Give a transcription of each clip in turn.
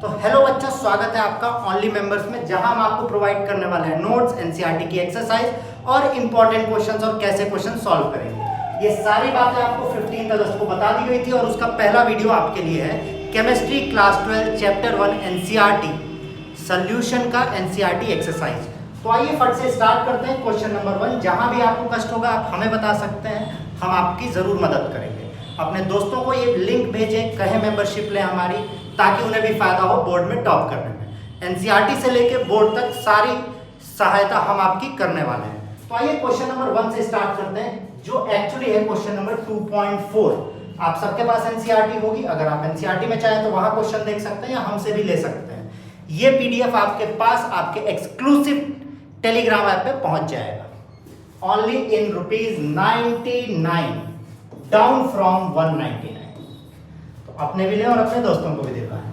तो हेलो बच्चों, स्वागत है आपका ओनली मेंबर्स में, जहां हम आपको प्रोवाइड करने वाले हैं नोट्स, एनसीईआरटी की एक्सरसाइज और इंपॉर्टेंट क्वेश्चंस और कैसे क्वेश्चन सॉल्व करेंगे। ये सारी बातें आपको 15 अगस्त को बता दी गई थी और उसका पहला वीडियो आपके लिए है chemistry class 12 chapter 1 NCERT solution का एनसीईआरटी एक्सरसाइज। तो आइए फट से स्टार्ट करते हैं। क्वेश्चन नंबर 1, जहां भी आपको कष्ट होगा आप हमें बता सकते हैं, हम आपकी जरूर मदद करेंगे। अपने दोस्तों को ये लिंक भेजें, कहें मेंबरशिप लें हमारी, ताकि उन्हें भी फायदा हो बोर्ड में टॉप करने में। एनसीईआरटी से लेके बोर्ड तक सारी सहायता हम आपकी करने वाले हैं। तो आइए क्वेश्चन नंबर 1 से स्टार्ट करते हैं, जो एक्चुअली है क्वेश्चन नंबर 2.4। आप सबके पास एनसीईआरटी होगी, अगर आप एनसीईआरटी में चाहें तो वहां क्वेश्चन देख सकते हैं या हमसे भी ले सकते हैं। ये पीडीएफ आपके पास आपके एक्सक्लूसिव टेलीग्राम ऐप पे पहुंच जाएगा ओनली इन ₹99, डाउन फ्रॉम 199। तो अपने भी लें और अपने दोस्तों को भी दे पाएं।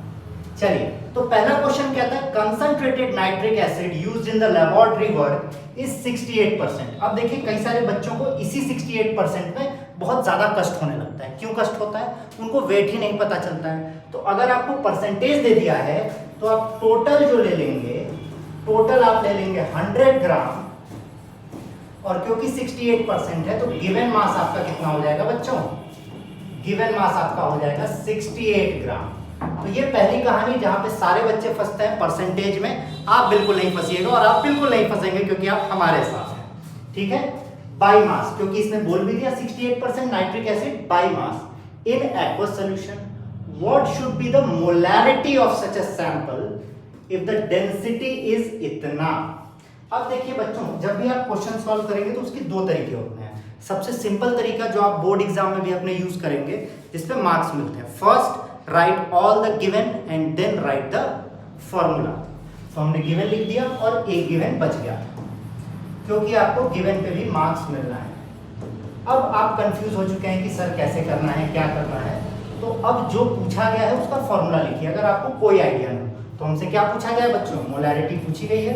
चलिए, तो पहला क्वेश्चन कहता है concentrated nitric acid used in the laboratory work is 68%। अब देखिए, कई सारे बच्चों को इसी 68% में बहुत ज्यादा कष्ट होने लगता है। क्यों कष्ट होता है? उनको वेट ही नहीं पता चलता है। तो अगर आपको परसेंटेज दे दिया है तो आप टोटल जो ले लेंगे, टोटल आप ले लेंगे 100 ग्राम, और क्योंकि 68% है तो गिवन मास आपका कितना हो जाएगा बच्चों? गिवन मास आपका हो जाएगा 68 ग्राम। तो ये पहली कहानी जहां पे सारे बच्चे फंसते हैं परसेंटेज में। आप बिल्कुल नहीं फंसिएगा और आप बिल्कुल नहीं फंसेंगे क्योंकि आप हमारे साथ हैं, ठीक है। बाई मास, क्योंकि इसने बोल भी दिया 68% nitric acid by mass in aqueous solution, what should be the molarity of such a sample if the density is इतना। अब देखिए बच्चों, जब भी आप क्वेश्चन सॉल्व करेंगे तो उसके दो तरीके होते हैं। सबसे सिंपल तरीका जो आप बोर्ड एग्जाम में भी अपने यूज करेंगे, जिसपे मार्क्स मिलते हैं, first write all the given and then write the formula. तो हमने गिवन लिख दिया और एक गिवन बच गया, क्योंकि आपको गिवन पे भी मार्क्स मिलना है। अब आप कंफ्यूज हो चुके हैं कि सर कैसे करना है, क्या करना है। तो अब जो पूछा गया है उसका फॉर्मूला लिखिए, अगर आपको कोई आइडिया नहीं। तो हमसे क्या पूछा गया है बच्चों? मोलैरिटी पूछी गई है।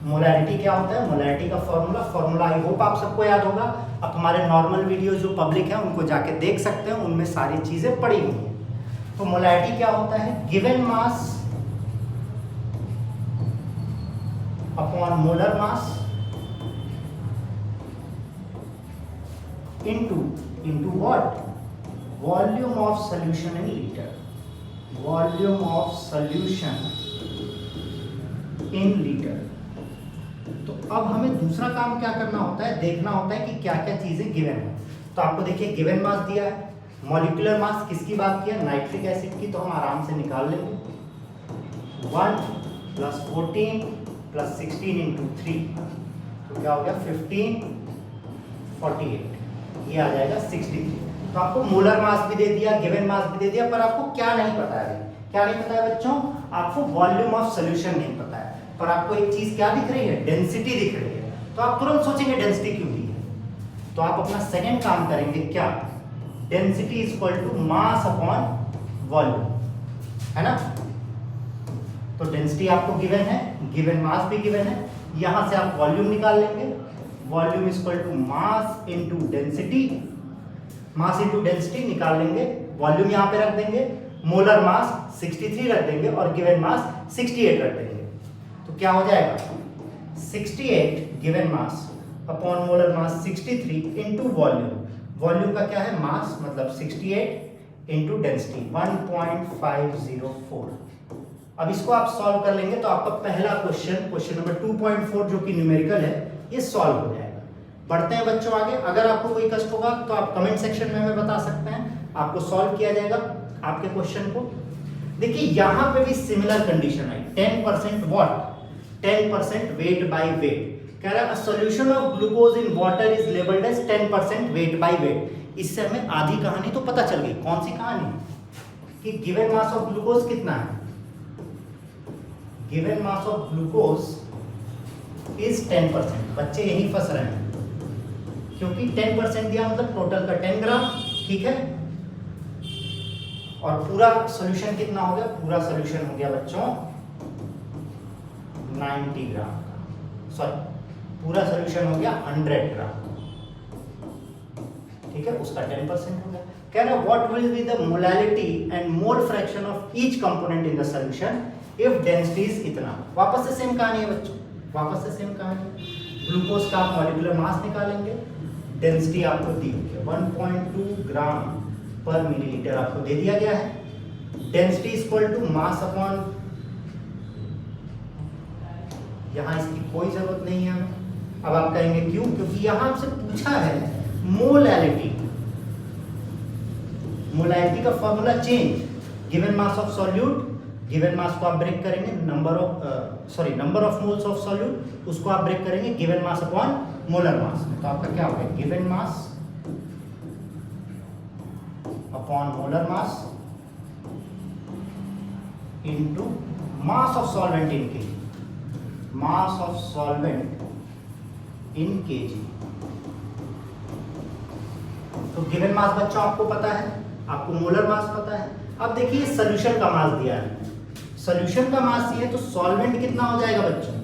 मोलैरिटी क्या होता है? मोलैरिटी का फॉर्मूला आई होप आप सबको याद होगा। आप हमारे नॉर्मल वीडियो जो पब्लिक है उनको जाके देख सकते हैं, उनमें सारी चीजें पड़ी हुई हैं। तो मोलैरिटी क्या होता है? Given mass upon molar mass into what? Volume of solution in litre. Volume of solution in litre. तो अब हमें दूसरा काम क्या करना होता है? देखना होता है कि क्या क्या चीजें गिवन है। तो आपको देखिए गिवन मास दिया है, मॉलिक्यूलर मास किसकी बात किया? नाइट्रिक एसिड की। तो हम आराम से निकाल लेंगे, 1 + 14 + 16 × 3, तो क्या हो गया? 15, 48, ये आ जाएगा 63। तो आपको मोलर मास भी दे दिया, गिवन मास भी दे दिया, पर आपको क्या नहीं पता है? क्या नहीं पता है बच्चों? आपको वॉल्यूम ऑफ सॉल्यूशन नहीं पता है, पर आपको एक चीज क्या दिख रही है? डेंसिटी दिख रही है। तो आप तुरंत सोचेंगे डेंसिटी क्यों दी है। तो आप अपना सेकंड काम करेंगे, क्या? Density is equal to mass upon volume, है ना। तो डेंसिटी आपको गिवन है, गिवन मास भी गिवन है। यहां से आप वॉल्यूम निकाल लेंगे, volume is equal to mass into density. Mass into density निकाल लेंगे, वॉल्यूम यहां पे रख देंगे, मोलर मास 63 रख देंगे और गिवन मास 68 रख देंगे। तो क्या हो जाएगा? 68 given mass upon molar mass 63 into volume. Volume का क्या है? मास, मतलब 68 इनटू डेंसिटी 1.504। अब इसको आप सॉल्व कर लेंगे तो आपका पहला क्वेश्चन नंबर 2.4 जो कि न्यूमेरिकल है, ये सॉल्व हो जाएगा। बढ़ते हैं बच्चों आगे। अगर आपको कोई कष्ट होगा तो आप कमेंट सेक्शन में हमें बता सकते हैं, आपको सॉल्व किया जाएगा आपके क्वेश्चन को। देखिए यहां पे भी सिमिलर कंडीशन आई, 10% व्हाट? 10% weight by weight. कह रहा है solution of glucose in water is labelled as 10% weight by weight. इससे हमें आधी कहानी तो पता चल गई। कौन सी कहानी? कि गिवन मास ऑफ ग्लूकोज कितना है? Given mass of glucose is 10%। बच्चे यही फंस रहे हैं, क्योंकि 10% दिया मतलब टोटल का 10 ग्राम, ठीक है। और पूरा सॉल्यूशन कितना हो गया? पूरा सॉल्यूशन हो गया बच्चों 90 ग्राम, सॉरी पूरा सॉल्यूशन हो गया 100 ग्राम, ठीक है। उसका 10% हो गया। कह रहे what will be the molality and mole fraction of each component in the solution if density is इतना। वापस से सेम कहानी है बच्चों, वापस से सेम कहानी। ग्लूकोज का आप मॉलिक्यूलर मास निकालेंगे, डेंसिटी आपको दी हुई है 1.2 ग्राम पर मिलीलीटर आपको दे दिया गया है। Density equal to mass upon, यहां इसकी कोई जरूरत नहीं है। अब आप कहेंगे क्यों? क्योंकि यहां आपसे पूछा है मोलैलिटी। मोलैलिटी का formula change, given mass of solute, given mass को आप ब्रेक करेंगे number of moles of solute, उसको आप ब्रेक करेंगे given mass upon molar mass में। तो आपका क्या होगा? Given mass upon molar mass into mass of solvent in KG, mass of solvent in KG. तो गिवन मास बच्चों आपको पता है, आपको मोलर मास पता है। अब देखिए सॉल्यूशन का मास दिया है, सॉल्यूशन का मास ये है, तो सॉल्वेंट कितना हो जाएगा बच्चों?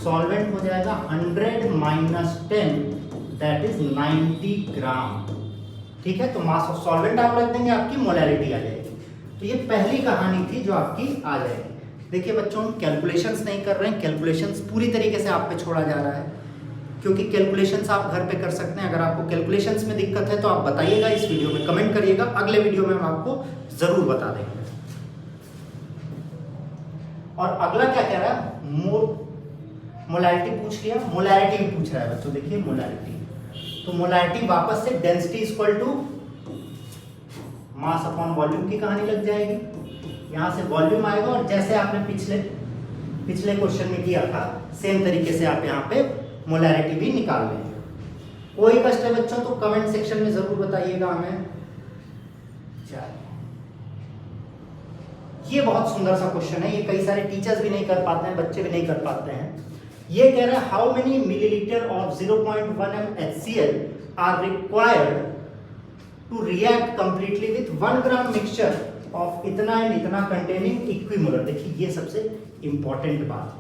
सॉल्वेंट हो जाएगा 100 माइनस 10 दैट इज 90 ग्राम। ठीक है, तो मास ऑफ सॉल्वेंट आप रख देंगे, आपकी मोलैलिटी आ जाएगी। तो ये पहली कहानी थी जो आपकी आ जाएगी। देखिए बच्चों, हम कैलकुलेशंस नहीं कर रहे हैं, कैलकुलेशंस पूरी तरीके से आप पे छोड़ा जा रहा है, क्योंकि कैलकुलेशंस आप घर पे कर सकते हैं। अगर आपको कैलकुलेशंस में दिक्कत है तो आप बताइएगा, इस वीडियो में कमेंट करिएगा, अगले वीडियो में हम आपको जरूर बता देंगे। और अगला क्या कह रहा है? मोलैलिटी पूछ लिया, मोलैलिटी भी पूछ रहा है बच्चों। देखिए मोलैलिटी, तो मोलैलिटी वापस से density equal to mass upon volume की कहानी लग जाएगी। यहां से वॉल्यूम आएगा, और जैसे आपने पिछले क्वेश्चन में किया था सेम तरीके से आप यहाँ पे मोलैलिटी भी निकाल लेंगे। कोई कष्ट है बच्चों तो कमेंट सेक्शन में जरूर बताइएगा हमें। ये बहुत सुंदर सा क्वेश्चन है, ये कई सारे टीचर्स भी नहीं कर पाते हैं, बच्चे भी नहीं कर पाते हैं। ये कह रहा है how many millilitre of 0.1 m HCl are required to react completely with 1 gram mixture of इतना एंड इतना कंटेनिंग इक्विमोलर। देखिए ये सबसे इंपॉर्टेंट बात,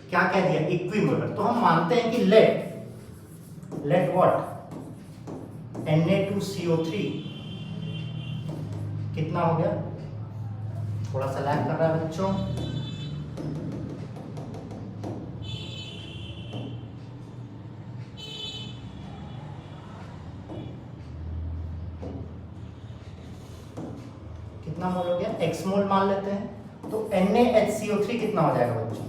क्या कह दिया? इक्विमोलर। तो हम मानते हैं कि लेट व्हाट Na2CO3 कितना हो गया? थोड़ा सा लैग कर रहा है बच्चों। कितना मोल हो गया? x मोल मान लेते हैं। तो NaHCO3 कितना हो जाएगा बच्चों?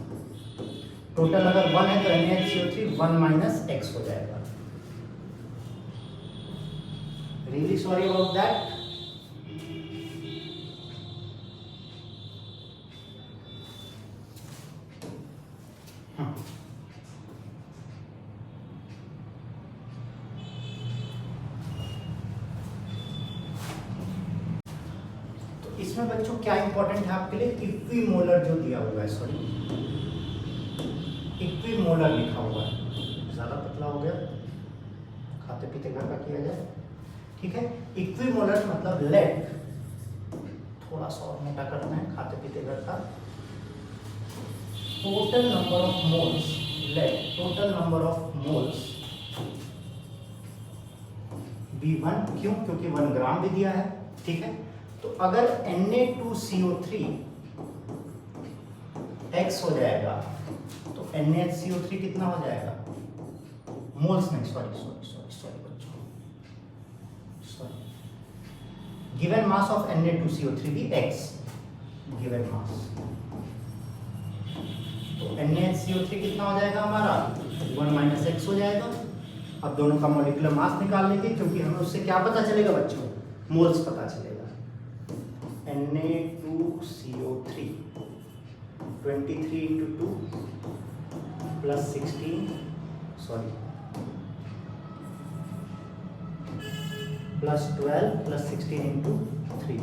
टोटल अगर 1 है तो NaHCO3 1 माइनस x हो जाएगा। Really sorry about that. इसमें बच्चों क्या इंपॉर्टेंट है आपके लिए? इक्विमोलर जो दिया हुआ है, सॉरी इक्विमोलर लिखा हुआ है। ज्यादा पतला हो गया, खाते पीते घर का किया जाए। ठीक है, इक्विमोलर मतलब लेट, थोड़ा सा और मोटा करना है, खाते पीते घर का। Total number of moles, let total number of moles B1, क्यों? क्योंकि 1 ग्राम भी दिया है। ठीक है, तो अगर Na2CO3 x हो जाएगा तो NaHCO3 कितना हो जाएगा? मोल्स में, सॉरी बच्चों, गिवन मास ऑफ Na2CO3 भी x गिवन मास, तो NaHCO3 कितना हो जाएगा हमारा? 1 माइनस x हो जाएगा। अब दोनों का मॉलिक्यूलर मास निकाल लेंगे, क्योंकि हमें उससे क्या पता चलेगा बच्चों? मोल्स पता चलेगा। Na2CO3 23 into 2 plus 16 plus 12 plus 16 into 3,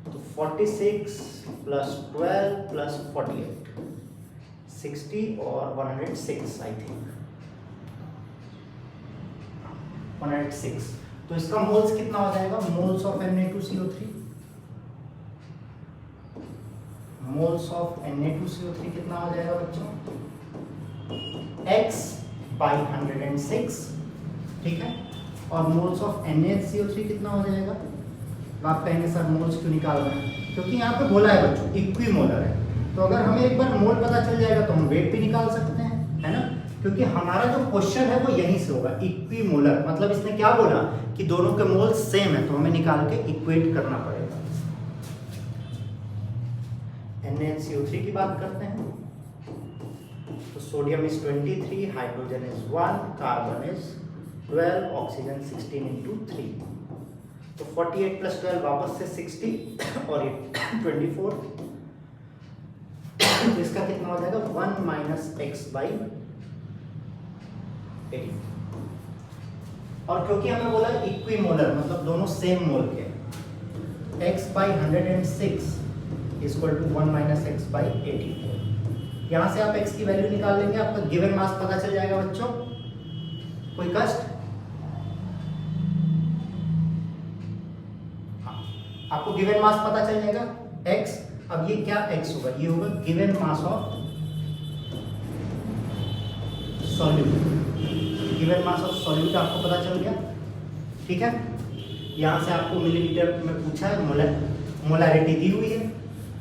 तो 46 plus 12 plus 48 60 और 106 आई थिंक 106। तो इसका मोल्स कितना हो जाएगा? Moles of Na2CO3, moles of Na2CO3 कितना हो जाएगा बच्चों? x by 106। ठीक है, और मोल्स ऑफ NaHCO3 कितना हो जाएगा। आप कहेंगे सर मोल्स क्यों निकाल रहे हैं, क्योंकि यहाँ पे बोला है बच्चों इक्विमोलर है, तो अगर हमें एक बार मोल पता चल जाएगा तो हम वेट भी निकाल सकते हैं, है ना। क्योंकि हमारा जो क्वेश्चन है वो यहीं से होगा, इक्विमोलर मतलब इसने क्या बोला कि दोनों के मोल सेम है, तो हमें निकाल के इक्वेट करना पड़ेगा। NaHCO3 की बात करते हैं, तो sodium is 23, hydrogen is 1, carbon is 12, oxygen 16 into 3, तो 48 + 12 वापस से 60 और ये 24, तो इसका कितना हो जाएगा 1 - x/80। और क्योंकि हमें बोला इक्विमोलर मतलब दोनों सेम मोल के, x/106 = 1 - x/84। यहाँ से आप x की वैल्यू निकाल लेंगे, आपका गिवन मास पता चल जाएगा बच्चों। कोई कष्ट? आपको गिवन मास पता चल जाएगा x। अब ये क्या x होगा, ये होगा given mass of solute. Given mass of solute आपको पता चल गया, ठीक है। यहाँ से आपको मिलीलीटर में पूछा है, मोलैरिटी दी हुई है,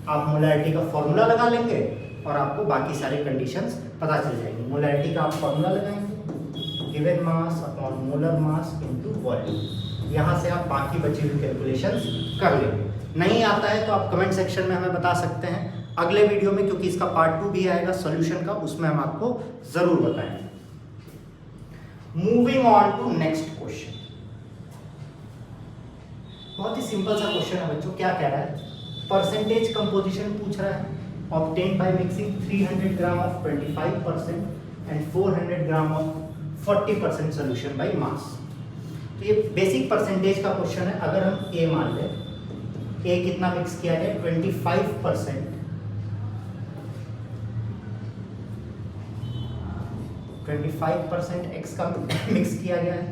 आप मोलैरिटी का फॉर्मूला लगा लेंगे और आपको बाकी सारे कंडीशंस पता चल जाएंगे। मोलैरिटी का आप फॉर्मूला लगाएंगे, given mass upon molar mass into volume. यहाँ से आप बाकी बची हुई कैलकुलेशंस कर लेंगे। नहीं आता है तो आप कमेंट सेक्शन में हमें बता सकते हैं, अगले वीडियो में, क्योंकि इसका पार्ट 2 भी आएगा सॉल्यूशन का, उसमें हम आपको जरूर बताएंगे। Moving on to next question. बहुत ही सिंपल सा क्वेश्चन है बच्चों। क्या कह रहा है, परसेंटेज कंपोजिशन पूछ रहा है, obtained by mixing 300 gram of 25% and 400 gram of 40% solution by मास। तो ये बेसिक परसेंटेज का क्वेश्चन है। अगर हम ए मान लें, ए कितना मिक्स किया गया 25%, 25% एक्स का मिक्स किया गया है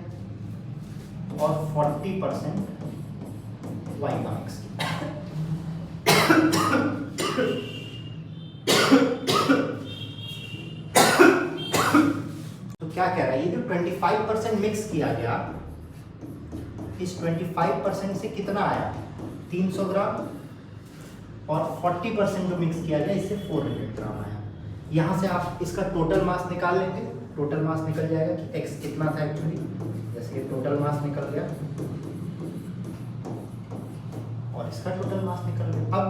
और 40% वाई का मिक्स किया है। तो क्या कह रहा है, ये जो 25% मिक्स किया गया, इस 25% से कितना आया 300 ग्राम, और 40% जो मिक्स किया गया इससे 400 ग्राम आया। यहाँ से आप इसका टोटल मास निकाल लेंगे, टोटल मास निकल जाएगा कि x कितना था एक्चुअली, जैसे ये टोटल मास निकल गया और इसका टोटल मास निकल गया। अब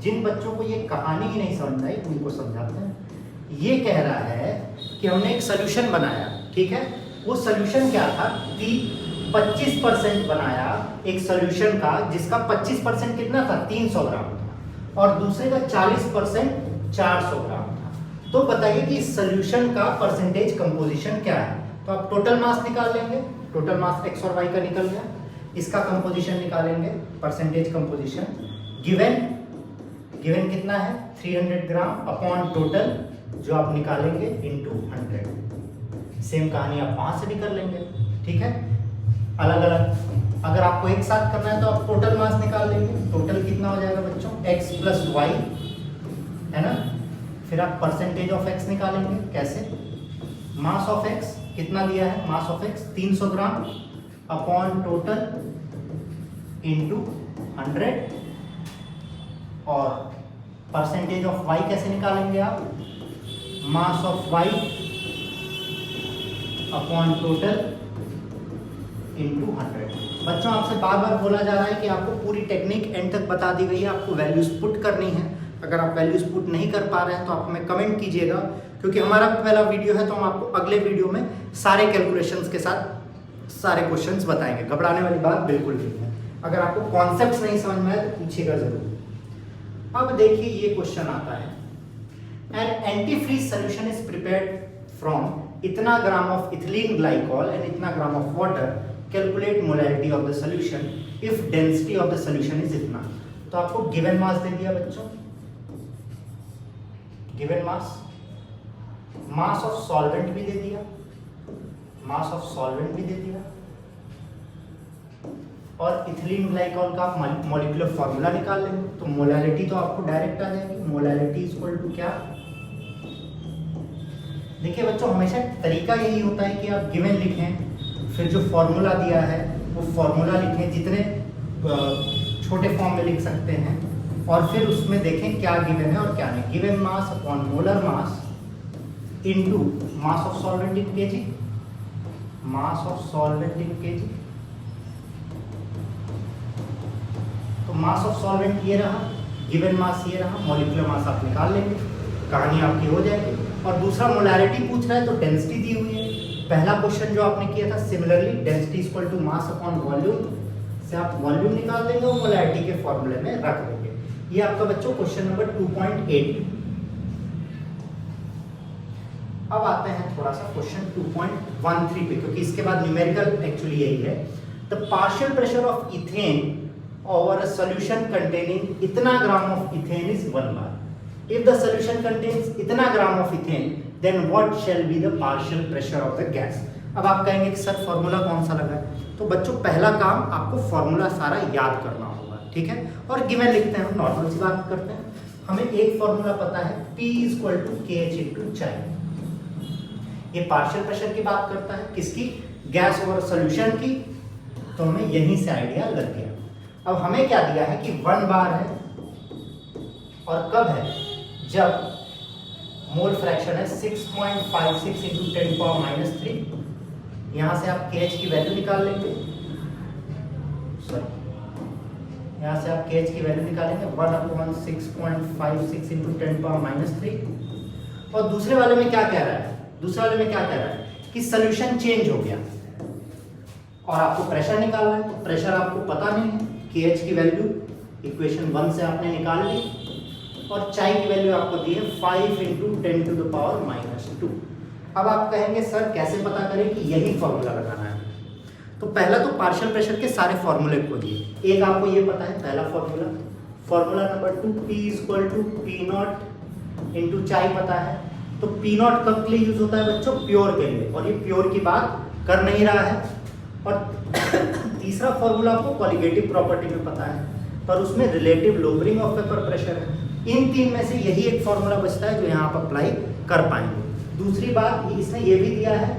जिन बच्चों को ये कहानी ही नहीं समझ आई उनको समझाते हैं। ये कह रहा है कि हमने एक सोल्यूशन बनाया, ठीक है। वो सोल्यूशन क्या था कि 25% बनाया एक सोल्यूशन का, जिसका 25% कितना था 300 ग्राम था, और दूसरे का 40% 400 ग्राम था। तो बताइए कि इस सोल्यूशन का परसेंटेज कंपोजिशन क्या है। तो आप टोटल मास निकाल लेंगे, टोटल मास x और y का निकल गया, इसका कंपोजिशन निकालेंगे, परसेंटेज कंपोजिशन गिवन कितना है 300 ग्राम अपॉन टोटल जो आप निकालेंगे इनटू 100। सेम कहानी आप वहां से भी कर लेंगे, ठीक है। अलग अलग अगर आपको एक साथ करना है तो आप टोटल मास निकाल लेंगे। टोटल कितना हो जाएगा बच्चों x + y, है ना। फिर आप परसेंटेज ऑफ x निकालेंगे, कैसे, मास ऑफ x कितना दिया है, mass of x 300 gram upon total into 100, और परसेंटेज ऑफ y कैसे निकालेंगे आप, mass of y upon total into 100। बच्चों आपसे बार बार बोला जा रहा है कि आपको पूरी टेक्निक एंड तक बता दी गई है, आपको वैल्यूज पुट करनी है। अगर आप वैल्यूज पुट नहीं कर पा रहे हैं तो आप हमें कमेंट कीजिएगा, क्योंकि हमारा पहला वीडियो है तो हम आपको अगले वीडियो में सारे कैलकुलेशंस के साथ सारे क्वेश्चंस बताएंगे। घबराने वाली बात बिल्कुल नहीं है। अगर आपको कॉन्सेप्ट्स नहीं समझ में आए तो पूछिएगा जरूर। अब देखिए ये क्वेश्चन आता है, an antifreeze solution is prepared from इतना gram of ethylene glycol and इतना gram of water, calculate molarity of the solution if density of the solution is इतना। तो आपको गिवन मास दे दिया बच्चों, given mass, mass of solvent भी दे दिया, मास ऑफ सॉल्वेंट भी दे दिया, और इथिलीन ग्लाइकॉल का आप मॉलिक्यूलर फॉर्मूला निकाल लेंगे। तो मोलैरिटी तो आपको डायरेक्ट आ जाएगी, मोलैरिटी इक्वल टू क्या। देखिए बच्चों हमेशा तरीका यही होता है कि आप गिवन लिखें, फिर जो फॉर्मूला दिया है वो फॉर्मूला लिखें, जितने छोटे फॉर्म में लिख सकते हैं, और फिर उसमें देखें क्या गिवन है और क्या नहीं। Given mass upon molar mass into mass of solvent in KG, mass of solvent in KG. तो मास ऑफ सॉल्वेंट ये रहा, गिवन मास ये रहा, मॉलिक्यूलर मास आप निकाल लेंगे, कहानी आपकी हो जाएगी। और दूसरा मोलैरिटी पूछ रहा है तो डेंसिटी दी हुई है। पहला क्वेश्चन जो आपने किया था similarly density equal to mass upon volume से आप वॉल्यूम निकाल देंगे और मोलैरिटी के फॉर्मूले में रख देंगे। ये आपका बच्चों क्वेश्चन नंबर 2.8। अब आते हैं थोड़ा सा क्वेश्चन 2.13 पे, क्योंकि इसके बाद न्यूमेरिकल एक्चुअली यही है। The partial pressure of ethane over a solution containing इतना ग्राम of ethane is 1 bar. If the solution contains इतना ग्राम of ethane, then what shall be the partial pressure of the gas? अब आप कहेंगे कि sir formula कौन सा लगा है, तो बच्चों पहला काम आपको फॉर्मूला सारा याद करना होगा, ठीक है। और गिवन लिखते हैं, हम नॉर्मल सी बात करते हैं। हमें एक फॉर्मूला पता है P equal to KH into chi. ये पार्शियल प्रेशर की बात करता है, किसकी, गैस ओवर सोल्यूशन की। तो हमें यहीं से आइडिया लग गया। अब हमें क्या दिया है कि 1 बार है, और कब है, जब मोल फ्रैक्शन है 6.56 इंटू 10 पावर माइनस 3। यहां से आप KH की वैल्यू निकाल लेंगे, सॉरी यहां से आप KH की वैल्यू निकालेंगे 1/6.56 इंटू 10 पावर माइनस 3। और दूसरे वाले में क्या कह रहा है, दूसरे वाले में क्या कह रहा है कि सोल्यूशन चेंज हो गया और आपको प्रेशर निकालना है। तो प्रेशर आपको पता नहीं है, KH की वैल्यू इक्वेशन 1 से आपने निकाल ली, और चाय की वैल्यू आपको दी है 5 into 10 to the power minus 2। अब आप कहेंगे सर कैसे पता करें कि यही फॉर्मूला लगाना है। तो पहला तो पार्शियल प्रेशर के सारे फॉर्मूले खोजिए। एक आपको ये पता है पहला formula, formula number 2 P equal to P0 into chi पता है। तो P0 कब के लिए यूज होता है बच्चों, प्योर के लिए, और ये प्योर की बात कर नहीं रहा है। और तीसरा फॉर्मूला आपको क्वालिटेटिव प्रॉपर्टी में पता है, पर उसमें relative lowering of vapour pressure है। इन तीन में से यही एक फॉर्मूला बचता है जो यहाँ आप अप्लाई कर पाएंगे। दूसरी बात इसने ये भी दिया है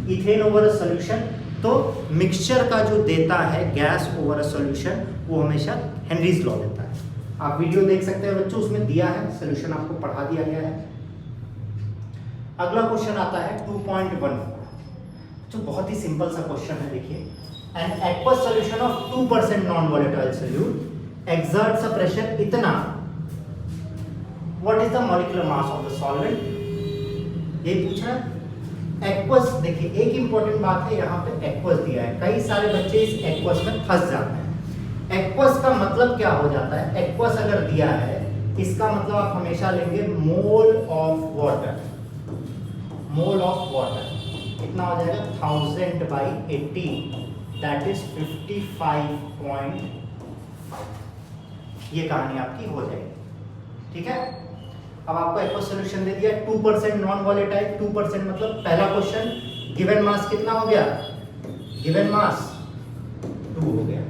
इथेन ओवर अ सॉल्यूशन, तो मिक्सचर का जो देता है गैस ओवर अ सॉल्यूशन वो हमेशा हेनरीज लॉ देता है। आप वीडियो देख सकते हैं बच्चों, उसमें दिया है, सॉल्यूशन आपको पढ़ा दिया गया है। अगला क्वेश्चन आता है 2.1, जो बहुत ही सिंपल सा क्वेश्चन है। देखिए, an aqueous solution of 2% non-volatile solute exerts a pressure इतना, what is the molecular mass of the solvent? ये पूछ रहा है। aqueous, देखिए एक इंपॉर्टेंट बात है, यहाँ पे aqueous दिया है, कई सारे बच्चे इस aqueous में फंस जाते हैं। aqueous का मतलब क्या हो जाता है, aqueous अगर दिया है इसका मतलब आप हमेशा लेंगे mole of water. Mole of water कितना हो जाएगा, 1000/80, दैट इज 55.5। ये कहानी आपकी हो जाएगी, ठीक है। अब आपको एक्वस सॉल्यूशन दे दिया 2% नॉन वॉलेटाइल, 2% मतलब पहला क्वेश्चन गिवन मास कितना हो गया, गिवन मास 2 हो गया,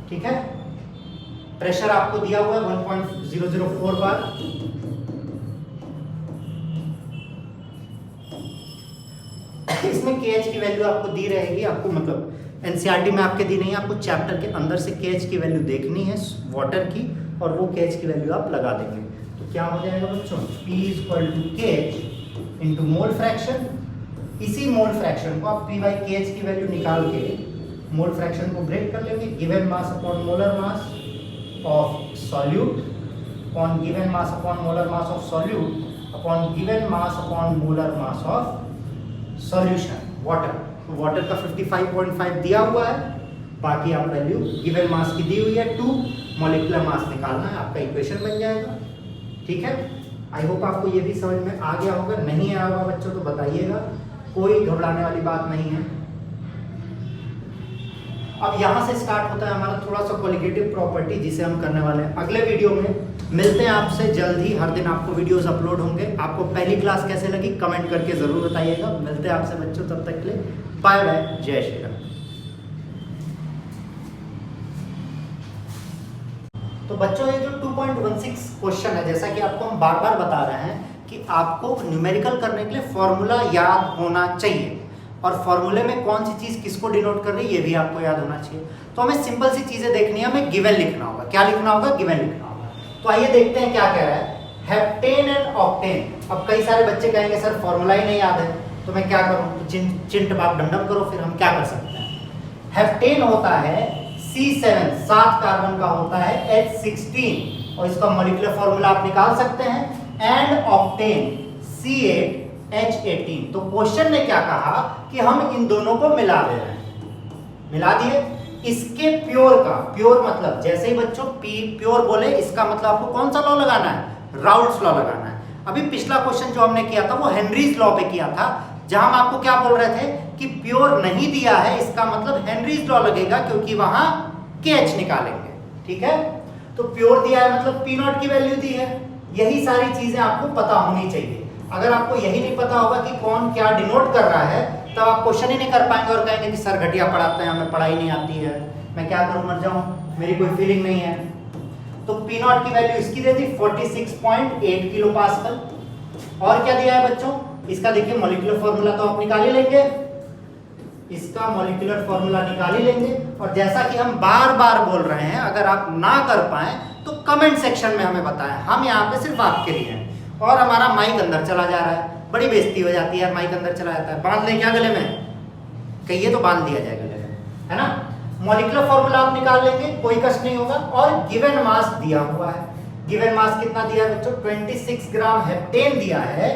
ठीक है। प्रेशर आपको दिया हुआ है 1.004 बार। इसमें KH की वैल्यू आपको दी रहेगी, आपको मतलब एनसीईआरटी में आपके दी नहीं है, आपको चैप्टर के अंदर से KH की वैल्यू देखनी है वाटर की, और वो KH की वैल्यू आप लगा देंगे। तो क्या हो जाएगा बच्चों, P equal to KH into mole fraction. इसी मोल फ्रैक्शन को आप P/KH की वैल्यू निकाल के मोल फ्रैक्शन को ब्रेक कर लेंगे। Given mass upon molar mass of solute on given mass upon molar mass of solute upon given mass upon molar mass of solution water. तो water का 55.5 दिया हुआ है, बाकी आप वैल्यू गिवन मास की दी हुई है 2, मॉलिक्यूलर मास निकालना है, आपका इक्वेशन बन जाएगा, ठीक है। आई होप आपको ये भी समझ में आ गया होगा, नहीं आया होगा बच्चों तो बताइएगा, कोई घबराने वाली बात नहीं है। अब यहाँ से स्टार्ट होता है हमारा थोड़ा सा क्वालिटेटिव प्रॉपर्टी, जिसे हम करने वाले हैं अगले वीडियो में। मिलते हैं आपसे जल्द ही, हर दिन आपको वीडियोस अपलोड होंगे। आपको पहली क्लास कैसे लगी कमेंट करके ज़रूर बताइएगा। मिलते हैं आपसे बच्चों, तब तक के लिए बाय बाय, जय श्री राम। तो बच्चों ये जो 2.16 क्वेश्चन है, जैसा कि आपको हम बार बार बता रहे हैं कि आपको न्यूमेरिकल करने के लिए फॉर्मूला याद होना चाहिए। और फॉर्मूले में कौन सी चीज किसको डिनोट कर रही है ये भी आपको याद होना चाहिए। तो हमें सिंपल सी चीजें देखनी है, हमें गिवन लिखना होगा। क्या लिखना होगा? गिवन लिखना होगा। तो आइए देखते हैं क्या कह रहा है। Heptane and octane. अब कई सारे बच्चे कहेंगे सर फॉर्मूला ही नहीं याद है तो मैं क्या करूं? तो चिंट बाप डमडम करो, फिर हम क्या कर सकते हैं। हेप्टेन होता है C7, 7 कार्बन का होता है H16 और इसका मॉलिक्यूलर फॉर्मूला आप निकाल सकते हैं। And octane C8 H18। तो क्वेश्चन ने क्या कहा कि हम इन दोनों को मिला दे रहे हैं, मिला दिए। इसके प्योर का, प्योर मतलब जैसे ही बच्चों प्योर बोले इसका मतलब आपको कौन सा लॉ लगाना है? राउल्ट्स लॉ लगाना है। अभी पिछला क्वेश्चन जो हमने किया था वो हेनरीज लॉ पे किया था, जहां हम आपको क्या बोल रहे थे कि प्योर नहीं दिया है इसका मतलब हेनरीज लॉ लगेगा क्योंकि वहां KH निकालेंगे। ठीक है, तो प्योर दिया है मतलब P नॉट की वैल्यू दी है। यही सारी चीजें आपको पता होनी चाहिए। अगर आपको यही नहीं पता होगा कि कौन क्या डिनोट कर रहा है तब आप क्वेश्चन ही नहीं कर पाएंगे और कहेंगे कि सर घटिया पढ़ाते हैं, हमें पढ़ाई नहीं आती है, मैं क्या करूं, मर जाऊं, मेरी कोई फीलिंग नहीं है। तो P नॉट की वैल्यू इसकी दे दी 46.8 किलो पास्कल। और क्या दिया है बच्चों? इसका देखिए मॉलिक्यूलर फॉर्मूला तो आप निकाल ही लेंगे, इसका मॉलिक्यूलर फॉर्मूला निकाल ही लेंगे। और जैसा कि हम बार बार बोल रहे हैं, अगर आप ना कर पाए तो कमेंट सेक्शन में हमें बताएं, हम यहाँ पे सिर्फ आपके लिए हैं। और हमारा माइक अंदर चला जा रहा है, बड़ी बेइज्जती हो जाती है, माइक अंदर चला जाता है। बांध लें क्या गले में? कहिए तो बांध दिया जाएगा गले में, है ना। मॉलिक्यूलर फॉर्मूला आप निकाल लेंगे, कोई कष्ट नहीं होगा। और गिवन मास दिया हुआ है, गिवन मास कितना दिया है बच्चों? 26 ग्राम हेप्टेन दिया है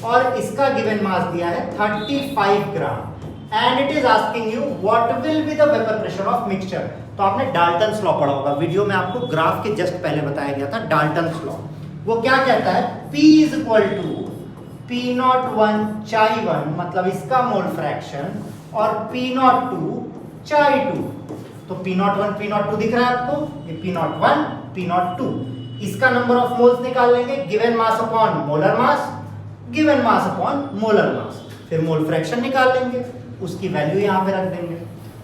और इसका गिवन मास दिया है 35 gram. And it is asking you what will be the vapour pressure of mixture. तो आपने डाल्टन्स लॉ पढ़ा होगा, वीडियो में आपको ग्राफ के जस्ट पहले बताया गया था डाल्टन्स लॉ। वो क्या कहता है? P is equal to P01 चाई 1 मतलब इसका मोल फ्रैक्शन और P02 चाई 2। तो P01 P02 दिख रहा है आपको, ये P01 P02। इसका नंबर ऑफ मोल्स निकाल लेंगे, given mass upon molar mass, given mass upon molar mass, फिर मोल फ्रैक्शन निकाल लेंगे, उसकी वैल्यू यहाँ पे रख देंगे।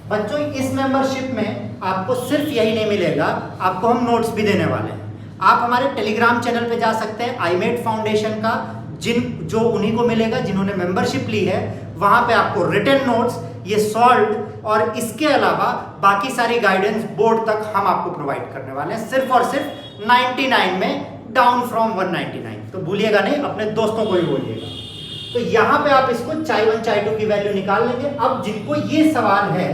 बच्चों इस मेंबरशिप में आपको सिर्फ यही नहीं मिलेगा, आपको हम नोट्स भी देने वाले हैं। आप हमारे टेलीग्राम चैनल पे जा सकते हैं, आईमेट फाउंडेशन का जो उन्हीं को मिलेगा जिन्होंने मेंबरशिप ली है। वहां पे आपको रिटन नोट्स, ये सॉल्व और इसके अलावा बाकी सारी गाइडेंस बोर्ड तक हम आपको प्रोवाइड करने वाले हैं, सिर्फ और सिर्फ 99 में, डाउन फ्रॉम 199। तो भूलिएगा नहीं, अपने दोस्तों को भी बोलिएगा। तो यहाँ पे आप इसको चाई 1 चाई 2 की वैल्यू निकाल लेंगे। अब जिनको ये सवाल है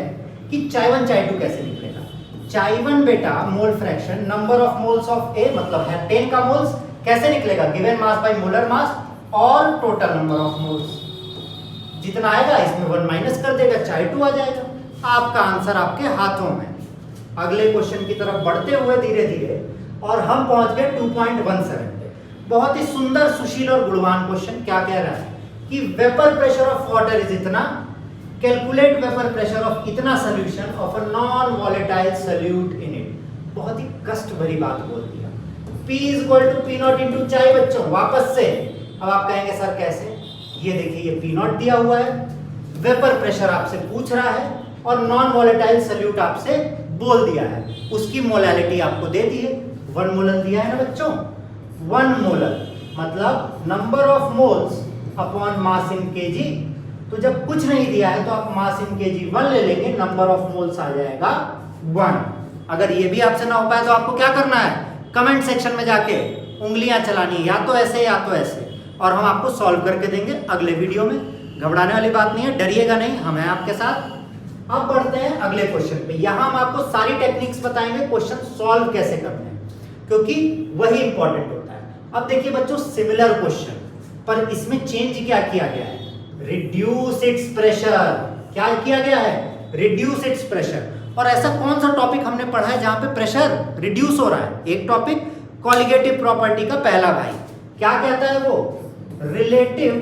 कि चाई 1 चाई 2 कैसे निकलेगा, चाई 1 बेटा mole fraction number of moles of a मतलब हेप्टेन का मोल्स कैसे निकलेगा? Given mass by molar mass और टोटल नंबर ऑफ मोल्स, जितना आएगा इसमें 1 माइनस कर देगा, चाई 2 आ जाएगा। आपका आंसर आपके हाथों में। अगले क्वेश्चन की तरफ बढ़ते हुए धीरे धीरे, और हम पहुंच गए 2.17 पे। बहुत ही सुंदर, सुशील और गुणवान क्वेश्चन। क्या कह रहा है कि vapour pressure of water is इतना, कैलकुलेट वेपर प्रेशर ऑफ इतना solution of a non volatile solute in it. बहुत ही कष्ट भरी बात बोल दिया। P is equal to P not into chi. बच्चों वापस से अब आप कहेंगे सर कैसे? ये देखिए ये P नॉट दिया हुआ है, वेपर प्रेशर आपसे पूछ रहा है और नॉन वॉलेटाइल सोल्यूट आपसे बोल दिया है, उसकी मोलैलिटी आपको दे दी है, 1 मोलर दिया है ना बच्चों। 1 मोलर मतलब number of moles upon mass in KG. तो जब कुछ नहीं दिया है तो आप मास इन केजी 1 ले लेंगे, नंबर ऑफ मोल्स आ जाएगा 1। अगर ये भी आपसे ना हो पाए तो आपको क्या करना है? कमेंट सेक्शन में जाके उंगलियां चलानी है, या तो ऐसे या तो ऐसे, और हम आपको सॉल्व करके देंगे अगले वीडियो में। घबराने वाली बात नहीं है, डरिएगा नहीं, हम हैं आपके साथ। अब बढ़ते हैं अगले क्वेश्चन पे। यहां हम आपको सारी टेक्निक्स बताएंगे क्वेश्चन सॉल्व कैसे करने हैं, क्योंकि वही इंपॉर्टेंट होता है। अब देखिए बच्चों, सिमिलर क्वेश्चन पर इसमें चेंज क्या किया गया है? Reduce it's pressure. क्या किया गया है? Reduce it's pressure. और ऐसा कौन सा टॉपिक हमने पढ़ा है जहां पे प्रेशर रिड्यूस हो रहा है? एक टॉपिक कॉलिगेटिव प्रॉपर्टी का पहला भाई, क्या कहता है वो? रिलेटिव,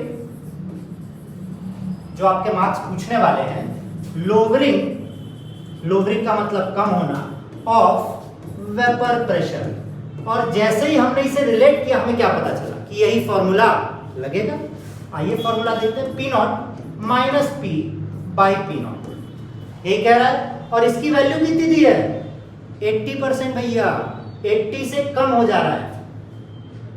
जो आपके मार्क्स पूछने वाले हैं, लोवरिंग, लोवरिंग का मतलब कम होना, ऑफ वेपर प्रेशर। और जैसे ही हमने इसे रिलेट किया हमें क्या पता चला कि यही फॉर्मूला लगेगा। आइए फॉर्मूला देखते हैं, P not minus P by P not, ये कह रहा है। और इसकी वैल्यू कितनी दी है? 80% भैया, 80 से कम हो जा रहा है।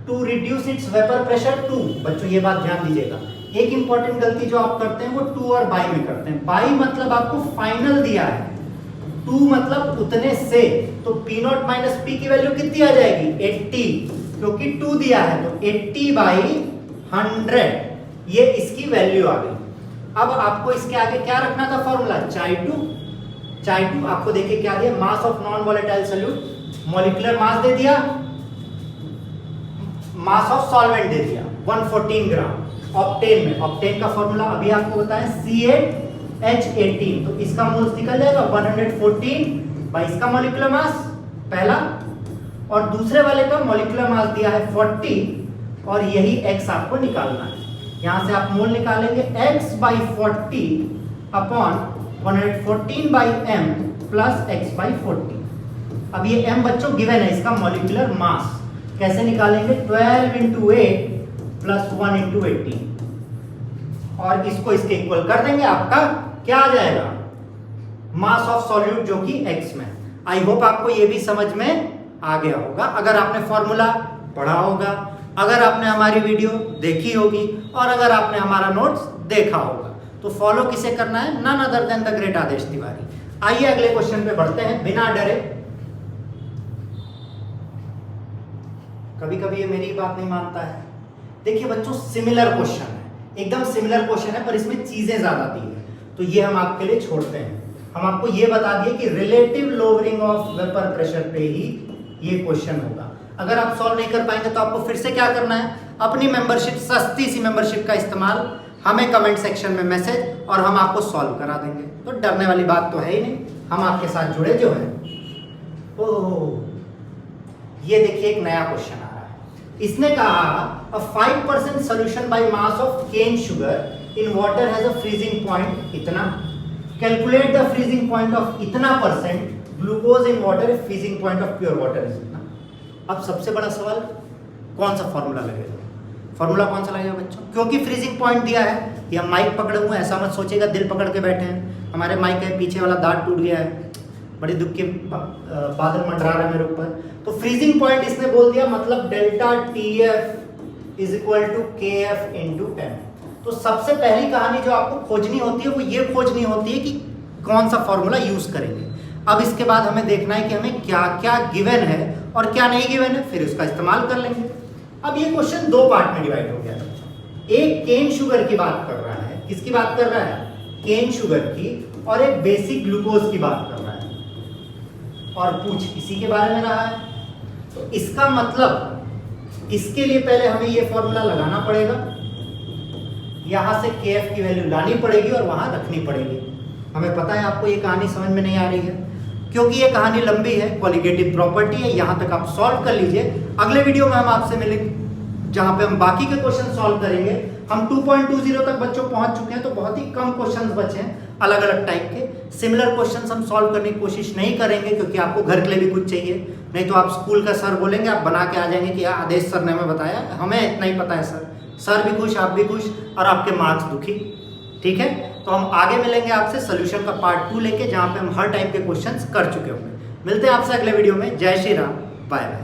To reduce its vapour pressure 2। बच्चों ये बात ध्यान दीजिएगा, एक इंपॉर्टेंट गलती जो आप करते हैं वो टू और बाई में करते हैं। बाई मतलब आपको फाइनल दिया है, टू मतलब उतने से, तो पी नॉट माइनस पी की वैल्यू कितनी आ जाएगी 80, क्योंकि 2 दिया है तो 80/100 ये इसकी वैल्यू आ गई। अब आपको इसके आगे क्या रखना था फॉर्मूला, चाई टू आपको देखिए क्या दिया, mass of non volatile solute, molecular mass दे दिया, मास ऑफ सॉल्वेंट दे दिया 114 ग्राम। ऑक्टेन में, ऑक्टेन का फॉर्मूला अभी आपको बताया C8H18, तो इसका मोल्स निकल जाएगा 114 बाई इसका मॉलिक्यूलर मास पहला, और दूसरे वाले का मॉलिक्यूलर मास दिया है 40, और यही x आपको निकालना है। यहां से आप मोल निकालेंगे x/40 upon 114/m plus x/40। अब ये m बच्चों गिवन है, इसका मॉलिक्यूलर मास कैसे निकालेंगे, 12 × 8 प्लस 1 × 18, और इसको इसके इक्वल कर देंगे, आपका क्या आ जाएगा, मास ऑफ सॉल्यूट जो कि x में। आई होप आपको ये भी समझ में आ गया होगा, अगर आपने फॉर्मूला पढ़ा होगा, अगर आपने हमारी वीडियो देखी होगी, और अगर आपने हमारा नोट्स देखा होगा। तो फॉलो किसे करना है, none other than the great Adesh Tiwari. आइए अगले क्वेश्चन पे बढ़ते हैं बिना डरे। कभी कभी ये मेरी बात नहीं मानता है। देखिए बच्चों, सिमिलर क्वेश्चन है, एकदम सिमिलर क्वेश्चन है, पर इसमें चीजें ज्यादा दी है, तो ये हम आपके लिए छोड़ते हैं। हम आपको ये बता दिए कि relative lowering of vapour pressure पे ही ये क्वेश्चन होगा। अगर आप सॉल्व नहीं कर पाएंगे तो आपको फिर से क्या करना है, अपनी मेंबरशिप, सस्ती सी मेंबरशिप का इस्तेमाल, हमें कमेंट सेक्शन में मैसेज, और हम आपको सॉल्व करा देंगे। तो डरने वाली बात तो है ही नहीं, हम आपके साथ जुड़े जो है। ओह, ये देखिए एक नया क्वेश्चन आ रहा है। इसने कहा a 5% solution by mass of cane sugar in water has a freezing point इतना, calculate the freezing point of इतना percent glucose in water, freezing point of pure water is इतना। अब सबसे बड़ा सवाल, कौन सा फॉर्मूला लगेगा, फॉर्मूला कौन सा लगेगा बच्चों, क्योंकि फ्रीजिंग पॉइंट दिया है। ये हम माइक पकड़े हुए हैं, ऐसा मत सोचेगा दिल पकड़ के बैठे हैं, हमारे माइक है पीछे वाला दांत टूट गया है, बड़े दुख के बादल मंडरा रहे हैं मेरे ऊपर। तो फ्रीजिंग पॉइंट इसने बोल दिया, मतलब delta TF is equal to KF into M। तो सबसे पहली कहानी जो आपको खोजनी होती है वो ये खोजनी होती है कि कौन सा फॉर्मूला यूज करेंगे। अब इसके बाद हमें देखना है कि हमें क्या क्या गिवन है और क्या नहीं गिवन है, फिर उसका इस्तेमाल कर लेंगे। अब ये क्वेश्चन दो पार्ट में डिवाइड हो गया। एक केन शुगर की बात कर रहा है, किसकी बात कर रहा है, केन शुगर की, और एक बेसिक ग्लूकोज की बात कर रहा है, और पूछ इसी के बारे में रहा है। तो इसका मतलब इसके लिए पहले हमें ये फॉर्मूला लगाना पड़ेगा, यहां से KF की वैल्यू लानी पड़ेगी और वहां रखनी पड़ेगी। हमें पता है आपको ये कहानी समझ में नहीं आ रही है, क्योंकि ये कहानी लंबी है, कॉलिगेटिव प्रॉपर्टी है, यहां तक आप सॉल्व कर लीजिए। अगले वीडियो में हम आपसे मिलेंगे जहां पे हम बाकी के क्वेश्चन सॉल्व करेंगे। हम 2.20 तक बच्चों पहुंच चुके हैं, तो बहुत ही कम क्वेश्चंस बचे हैं अलग अलग टाइप के। सिमिलर क्वेश्चंस हम सॉल्व करने की कोशिश नहीं करेंगे, क्योंकि आपको घर के लिए भी कुछ चाहिए, नहीं तो आप स्कूल का सर बोलेंगे, आप बना के आ जाएंगे कि आदेश सर ने हमें बताया, हमें इतना ही पता है सर। सर भी खुश, आप भी खुश, और आपके मार्क्स दुखी। ठीक है, तो हम आगे मिलेंगे आपसे सोल्यूशन का पार्ट 2 लेके, जहाँ पे हम हर टाइप के क्वेश्चंस कर चुके होंगे। मिलते हैं आपसे अगले वीडियो में। जय श्री राम, बाय बाय।